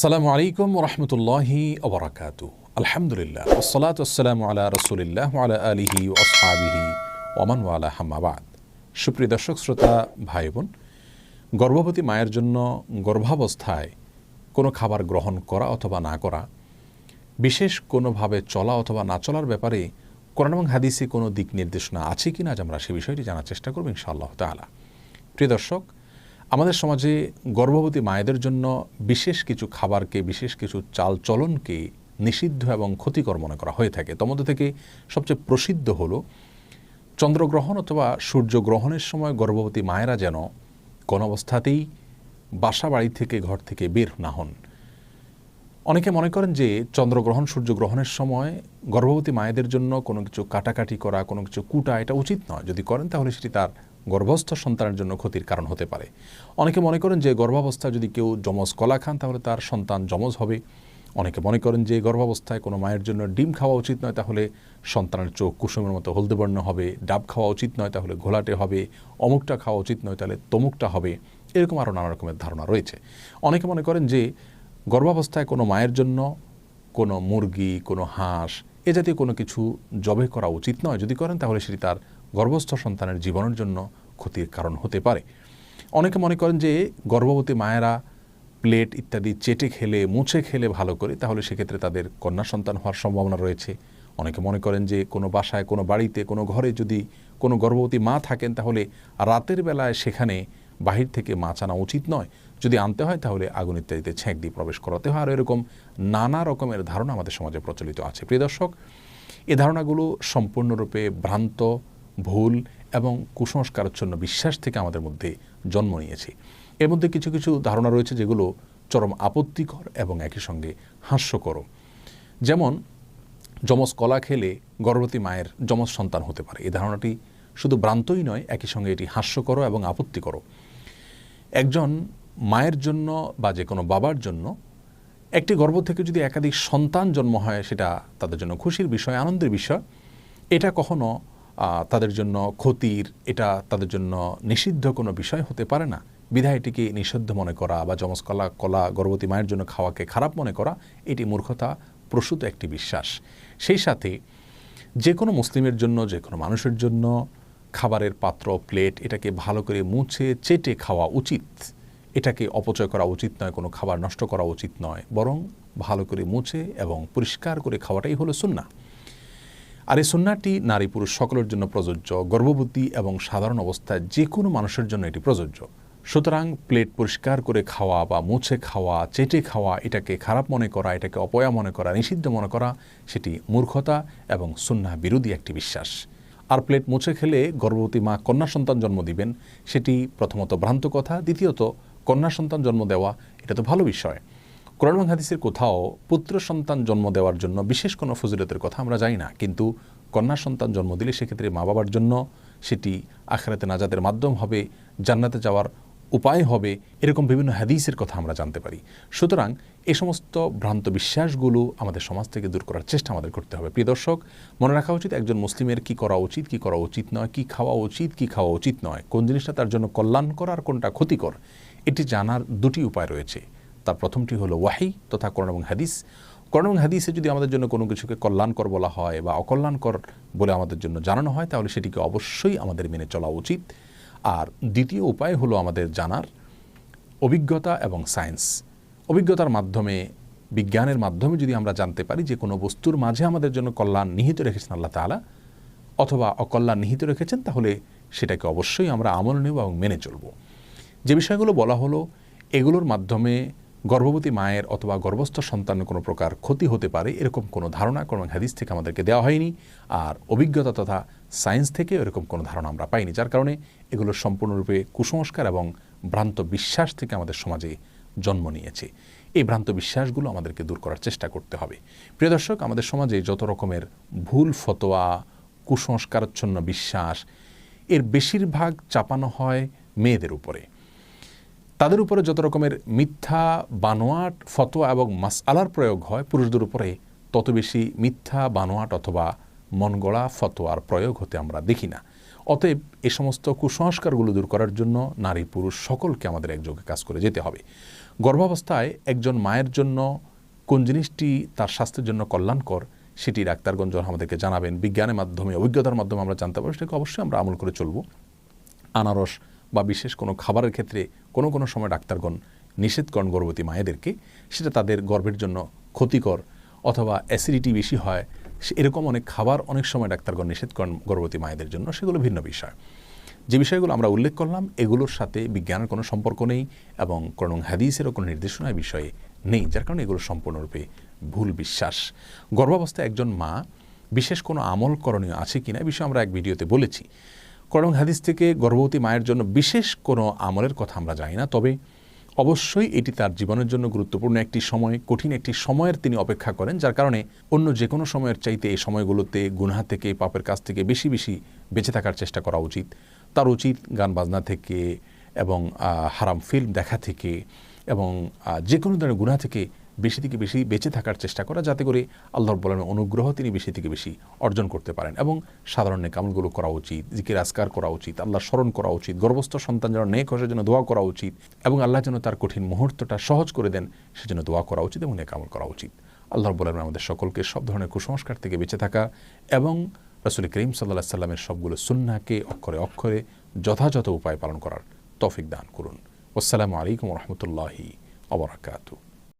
আসসালামু আলাইকুম ওরহমতুল্লাহি ওবরাকাতু। আলহামদুলিল্লাহ ওয়াসসালাতু ওয়াসসালামু আলা রাসূলিল্লাহ ওয়া আলা আলিহি ওয়া আসহাবিহি ওয়া মান ওয়ালা, আম্মা বা'দ। সুপ্রিয় দর্শক শ্রোতা ভাই বোন, গর্ভবতী মায়ের জন্য গর্ভাবস্থায় কোনো খাবার গ্রহণ করা অথবা না করা, বিশেষ কোনোভাবে চলা অথবা না চলার ব্যাপারে কোরআন এবং হাদিসে কোনো দিক নির্দেশনা আছে কিনা আজ আমরা সে বিষয়টি জানার চেষ্টা করব ইনশাআল্লাহ তাআলা। প্রিয় দর্শক, আমাদের সমাজে গর্ভবতী মায়েদের জন্য বিশেষ কিছু খাবারকে, বিশেষ কিছু চালচলনকে নিষিদ্ধ এবং ক্ষতিকর মনে করা হয়ে থাকে। তার মধ্যে থেকে সবচেয়ে প্রসিদ্ধ হলো চন্দ্রগ্রহণ অথবা সূর্যগ্রহণের সময় গর্ভবতী মায়েরা যেন কোনো অবস্থাতেই বাসা বাড়ি থেকে, ঘর থেকে বের না হন। অনেকে মনে করেন যে চন্দ্রগ্রহণ সূর্যগ্রহণের সময় গর্ভবতী মায়েদের জন্য কোনো কিছু কাটাকাটি করা, কোনো কিছু কুটা, এটা উচিত নয়। যদি করেন তাহলে সেটি তার গর্ভস্থ সন্তানের জন্য ক্ষতির কারণ হতে পারে। অনেকে মনে করেন যে গর্ভাবস্থায় যদি কেউ যমজ কলা খান তাহলে তার সন্তান যমজ হবে। অনেকে মনে করেন যে গর্ভাবস্থায় কোনো মায়ের জন্য ডিম খাওয়া উচিত নয়, তাহলে সন্তানের চোখ কুসুমের মতো হলদে বর্ণ হবে। ডাব খাওয়া উচিত নয়, তাহলে ঘোলাটে হবে। অমুকটা খাওয়া উচিত নয়, তাহলে তমুকটা হবে। এরকম আরও নানা রকমের ধারণা রয়েছে। অনেকে মনে করেন যে গর্ভাবস্থায় কোনো মায়ের জন্য কোনো মুরগি, কোনো হাঁস এ জাতীয় কোনো কিছু জবে করা উচিত নয়। যদি করেন তাহলে সেটি তার গর্ভস্থ সন্তানের জীবনের জন্য ক্ষতির কারণ হতে পারে। অনেকে মনে করেন যে গর্ভবতী মায়েরা প্লেট ইত্যাদি চেটে খেলে, মুছে খেলে ভালো করে, তাহলে সেক্ষেত্রে তাদের কন্যা সন্তান হওয়ার সম্ভাবনা রয়েছে। অনেকে মনে করেন যে কোনো বাসায়, কোনো বাড়িতে, কোনো ঘরে যদি কোনো গর্ভবতী মা থাকেন তাহলে রাতের বেলায় সেখানে বাহির থেকে মাছ আনা উচিত নয়। যদি আনতে হয় তাহলে আগুন ইত্যাদিতে ছেঁক দিয়ে প্রবেশ করাতে হয়। আর এরকম নানা রকমের ধারণা আমাদের সমাজে প্রচলিত আছে। প্রিয় দর্শক, এই ধারণাগুলো সম্পূর্ণরূপে ভ্রান্ত, ভুল এবং কুসংস্কারাচ্ছন্ন বিশ্বাস থেকে আমাদের মধ্যে জন্ম নিয়েছে। এর মধ্যে কিছু কিছু ধারণা রয়েছে যেগুলো চরম আপত্তিকর এবং একই সঙ্গে হাস্যকর। যেমন যমজ কলা খেলে গর্ভবতী মায়ের যমজ সন্তান হতে পারে। এই ধারণাটি শুধু ভ্রান্তই নয়, একই সঙ্গে এটি হাস্যকর এবং আপত্তিকর। একজন মায়ের জন্য বা যে কোনো বাবার জন্য একটি গর্ভ থেকে যদি একাধিক সন্তান জন্ম হয়, সেটা তাদের জন্য খুশির বিষয়, আনন্দের বিষয়। এটা কখনো তাদের জন্য ক্ষতির, এটা তাদের জন্য নিষিদ্ধ কোনো বিষয় হতে পারে না। বিধায় এটিকে নিষিদ্ধ মনে করা বা যমজ কলা গর্ভবতী মায়ের জন্য খাওয়াকে খারাপ মনে করা, এটি মূর্খতা প্রসূত একটি বিশ্বাস। সেই সাথে যে কোনো মুসলিমের জন্য, যে কোনো মানুষের জন্য খাবারের পাত্র, প্লেট, এটাকে ভালো করে মুছে চেটে খাওয়া উচিত। এটাকে অপচয় করা উচিত নয়, কোনো খাবার নষ্ট করা উচিত নয়, বরং ভালো করে মুছে এবং পরিষ্কার করে খাওয়াটাই হলো সুন্নাহ। আর এই সুন্নাহটি নারী পুরুষ সকলের জন্য প্রযোজ্য। গর্ভবতী এবং সাধারণ অবস্থায় যে কোনো মানুষের জন্য এটি প্রযোজ্য। সুতরাং প্লেট পরিষ্কার করে খাওয়া বা মুছে খাওয়া, চেটে খাওয়া, এটাকে খারাপ মনে করা, এটাকে অপয়া মনে করা, নিষিদ্ধ মনে করা, সেটি মূর্খতা এবং সুন্নাহ বিরোধী একটি বিশ্বাস। আর প্লেট মুছে খেলে গর্ভবতী মা কন্যা সন্তান জন্ম দিবেন, সেটি প্রথমত ভ্রান্ত কথা। দ্বিতীয়ত, কন্যা সন্তান জন্ম দেওয়া এটা তো ভালো বিষয়। কোরআন এবং হাদিসের কোথাও পুত্র সন্তান জন্ম দেওয়ার জন্য বিশেষ কোনো ফজিলতের কথা আমরা জানি না, কিন্তু কন্যা সন্তান জন্ম দিলে সেক্ষেত্রে মা বাবার জন্য সেটি আখিরাতে নাজাতের মাধ্যম হবে, জান্নাতে যাওয়ার উপায় হবে, এরকম বিভিন্ন হাদিসের কথা আমরা জানতে পারি। সুতরাং এই সমস্ত ভ্রান্ত বিশ্বাসগুলো আমাদের সমাজ থেকে দূর করার চেষ্টা আমাদের করতে হবে। প্রিয় দর্শক, মনে রাখা উচিত একজন মুসলিমের কি করা উচিত, কি করা উচিত নয়, কি খাওয়া উচিত, কি খাওয়া উচিত নয়, কোন জিনিসটা তার জন্য কল্যাণকর আর কোনটা ক্ষতিকর, এটি জানার দুটি উপায় রয়েছে। তার প্রথমটি হলো ওয়াহি তথা কোরআন এবং হাদিস। কোরআন এবং হাদিসে যদি আমাদের জন্য কোনো কিছুকে কল্যাণকর বলা হয় বা অকল্যাণকর বলে আমাদের জন্য জানানো হয়, তাহলে সেটিকে অবশ্যই আমাদের মেনে চলা উচিত। আর দ্বিতীয় উপায় হলো আমাদের জানার অভিজ্ঞতা এবং সায়েন্স। অভিজ্ঞতার মাধ্যমে, বিজ্ঞানের মাধ্যমে যদি আমরা জানতে পারি যে কোনো বস্তুর মাঝে আমাদের জন্য কল্যাণ নিহিত রেখেছেন আল্লাহ তাআলা অথবা অকল্যাণ নিহিত রেখেছেন, তাহলে সেটাকে অবশ্যই আমরা আমল নেব এবং মেনে চলব। যে বিষয়গুলো বলা হলো, এগুলোর মাধ্যমে গর্ভবতী মায়ের অথবা গর্ভস্থ সন্তানের কোনো প্রকার ক্ষতি হতে পারে এরকম কোনো ধারণা কোরআন হাদিস থেকে আমাদেরকে দেওয়া হয়নি। আর অভিজ্ঞতা তথা সায়েন্স থেকে এরকম কোনো ধারণা আমরা পাইনি, যার কারণে এগুলো সম্পূর্ণরূপে কুসংস্কার এবং ভ্রান্ত বিশ্বাস থেকে আমাদের সমাজে জন্ম নিয়েছে। এই ভ্রান্ত বিশ্বাসগুলো আমাদেরকে দূর করার চেষ্টা করতে হবে। প্রিয় দর্শক, আমাদের সমাজে যত রকমের ভুল ফতোয়া, কুসংস্কারাচ্ছন্ন বিশ্বাস, এর বেশিরভাগ চাপানো হয় মেয়েদের উপরে। তাদের উপরে যত রকমের মিথ্যা, বানোয়াট ফতোয়া এবং মাসআলার প্রয়োগ হয়, পুরুষদের উপরে তত বেশি মিথ্যা, বানোয়াট অথবা মনগড়া ফতোয়ার প্রয়োগ হতে আমরা দেখি না। অতএব এই সমস্ত কুসংস্কারগুলো দূর করার জন্য নারী পুরুষ সকলকে আমাদের একযোগে কাজ করে যেতে হবে। গর্ভাবস্থায় একজন মায়ের জন্য কোন জিনিসটি তার স্বাস্থ্যের জন্য কল্যাণকর সেটি ডাক্তারগণ যখন আমাদেরকে জানাবেন, বিজ্ঞানের মাধ্যমে, অভিজ্ঞতার মাধ্যমে আমরা জানতে পারবো, সেটাকে অবশ্যই আমরা আমল করে চলব। আনারস বা বিশেষ কোনো খাবারের ক্ষেত্রে কোনো সময় ডাক্তারগণ নিষেধ করেন গর্ভবতী মায়েদেরকে, সেটা তাদের গর্ভের জন্য ক্ষতিকর অথবা অ্যাসিডিটি বেশি হয়, এরকম অনেক খাবার অনেক সময় ডাক্তারগণ নিষেধ করেন গর্ভবতী মায়েদের জন্য, সেগুলো ভিন্ন বিষয়। যে বিষয়গুলো আমরা উল্লেখ করলাম এগুলোর সাথে বিজ্ঞানের কোনো সম্পর্ক নেই এবং কোরআন হাদিসেরও কোনো নির্দেশনার বিষয়ে নেই, যার কারণে এগুলো সম্পূর্ণরূপে ভুল বিশ্বাস। গর্ভাবস্থায় একজন মা বিশেষ কোনো আমল করণীয় আছে কিনা এই বিষয়ে আমরা এক ভিডিওতে বলেছি। কোরআন হাদিস থেকে গর্ভবতী মায়ের জন্য বিশেষ কোনো আমলের কথা আমরা জানি না, তবে অবশ্যই এটি তার জীবনের জন্য গুরুত্বপূর্ণ একটি সময়, কঠিন একটি সময়ের তিনি অপেক্ষা করেন, যার কারণে অন্য যে কোনো সময়ের চাইতে এই সময়গুলোতে গুনাহ থেকে, পাপের কাছ থেকে বেশি বেশি বেঁচে থাকার চেষ্টা করা উচিত। তার উচিত গান বাজনা থেকে এবং হারাম ফিল্ম দেখা থেকে এবং যে কোনো ধরনের গুনাহ থেকে বেশি থেকে বেশি বেঁচে থাকার চেষ্টা করা, যাতে করে আল্লাহর বলেন অনুগ্রহ তিনি বেশি থেকে বেশি অর্জন করতে পারেন। এবং সাধারণ নেক আমলগুলো করা উচিত, জিকির আজকার করা উচিত, আল্লাহর স্মরণ করা উচিত, গর্ভস্থ সন্তান যেন নেক হওয়ার জন্য দোয়া করা উচিত এবং আল্লাহ যেন তার কঠিন মুহূর্তটা সহজ করে দেন সেজন্য দোয়া করা উচিত এবং নেক আমল করা উচিত। আল্লাহর বলেন আমাদের সকলকে সব ধরনের কুসংস্কার থেকে বেঁচে থাকা এবং রাসূল করিম সাল্লাল্লাহু আলাইহি সাল্লামের সবগুলো সুন্নাহকে অক্ষরে অক্ষরে যথাযথ উপায় পালন করার তৌফিক দান করুন। আসসালামু আলাইকুম ওয়া রাহমাতুল্লাহি ওয়া বারাকাতুহু।